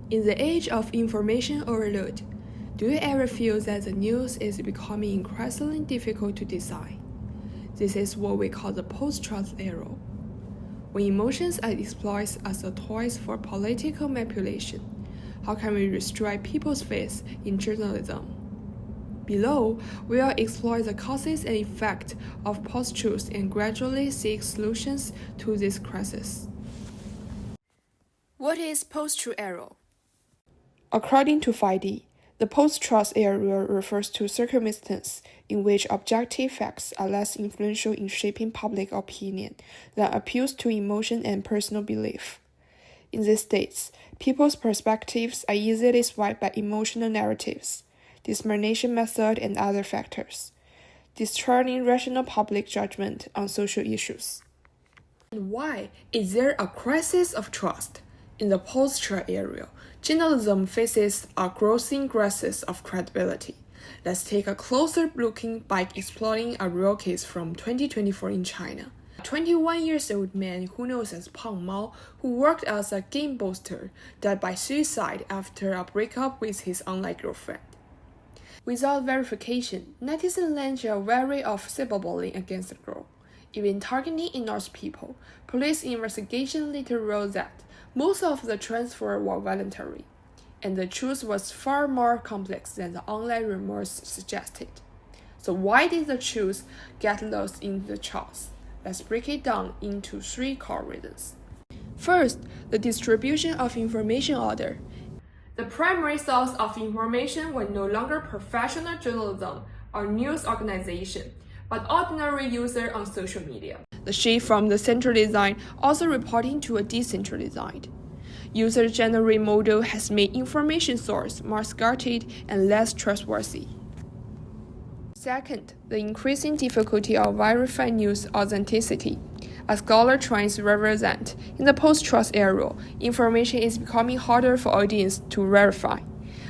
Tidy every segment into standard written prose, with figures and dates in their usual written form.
In the age of information overload, do you ever feel that the news is becoming increasingly difficult to decide? This is what we call the post-trust era, when emotions are exploited as a tool for political manipulation. How can we restore people's faith in journalism? Below, we will explore the causes and effects of post-truth and gradually seek solutions to this crisis. What is post-truth era? According to 5D, the post-trust era refers to circumstances in which objective facts are less influential in shaping public opinion than appeals to emotion and personal belief. In these states, people's perspectives are easily swayed by emotional narratives, discrimination method, and other factors, distorting rational public judgment on social issues. And why is there a crisis of trust? In the post-trust era, journalism faces a growing crisis of credibility. Let's take a closer look by exploring a real case from 2024 in China. A 21-year-old man who known as Pang Mao, who worked as a game booster, died by suicide after a breakup with his online girlfriend. Without verification, netizens launched a wave of cyberbullying against the girl, even targeting innocent people. Police investigation later revealed that most of the transfers were voluntary, and the truth was far more complex than the online rumors suggested. So why did the truth get lost in the chaos? Let's break it down into 3 core reasons. First, the distribution of information order. The primary source of information was no longer professional journalism or news organization, but ordinary users on social media. The shift from the centralized also reporting to a decentralized. User-generated model has made information source more scattered and less trustworthy. Second, the increasing difficulty of verifying news authenticity. As scholar trends represent, in the post-trust era, information is becoming harder for audience to verify,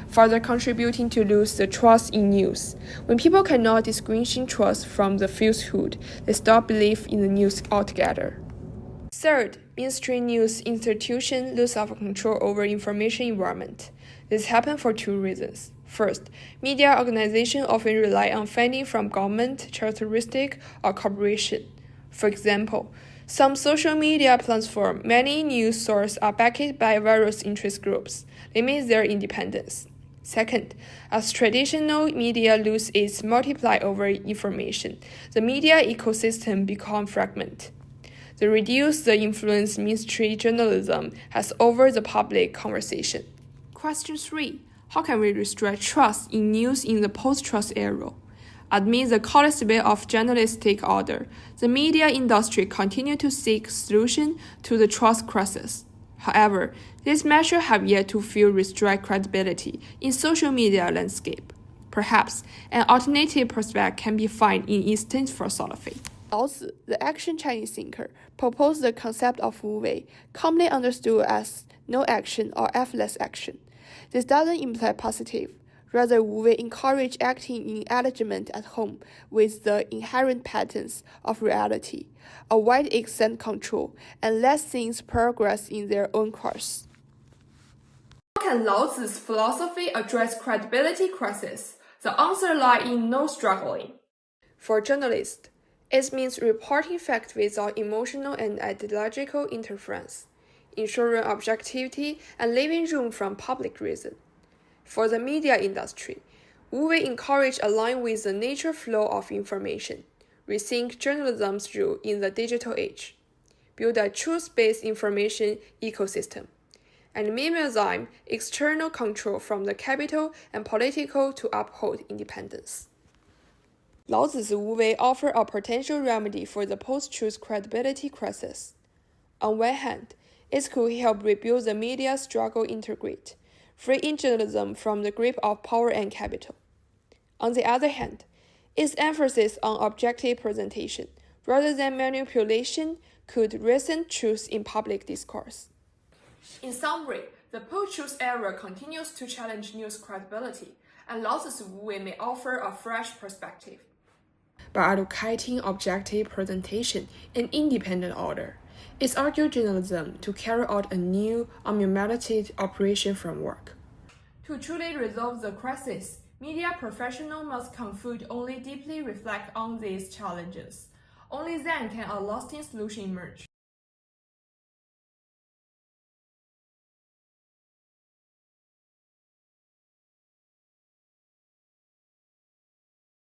further contributing to lose the trust in news. When people cannot distinguish trust from the falsehood, they stop belief in the news altogether. Third, mainstream news institutions lose control over information environment. This happens for 2 reasons. First, media organizations often rely on funding from government, charteristic, or corporation. For example, some social media platforms, many news sources are backed by various interest groups, limit their independence. Second, as traditional media loses its multiply over information, the media ecosystem becomes fragmented. The reduce the influence mainstream journalism has over the public conversation. Question 3. How can we restore trust in news in the post-trust era? Amid the collapse of journalistic order, the media industry continues to seek solutions to the trust crisis. However, these measures have yet to fully restore credibility in social media landscape. Perhaps an alternative perspective can be found in instant philosophy. Laozi, the ancient Chinese thinker, proposed the concept of Wuwei, commonly understood as no action or effortless action. This doesn't imply positive. Rather, Wuwei encouraged acting in alignment at home with the inherent patterns of reality, avoid extent control, and let things progress in their own course. How can Laozi's philosophy address credibility crisis? The answer lies in no struggling. For journalists, it means reporting facts without emotional and ideological interference, ensuring objectivity and leaving room for public reason. For the media industry, Wuwei encourage align with the natural flow of information, rethink journalism's role in the digital age, build a truth-based information ecosystem, and minimize external control from the capital and political to uphold independence. Laozi's Wuwei offer a potential remedy for the post-truth credibility crisis. On one hand, it could help rebuild the media struggle integrate, freeing journalism from the grip of power and capital. On the other hand, its emphasis on objective presentation rather than manipulation could resent truth in public discourse. In summary, the post-truth era continues to challenge news credibility, and Laozi's Wuwei may offer a fresh perspective. By advocating objective presentation and independent order, It's urged journalism to carry out a new, unmediated operation framework. To truly resolve the crisis, media professionals must only deeply reflect on these challenges. Only then can a lasting solution emerge.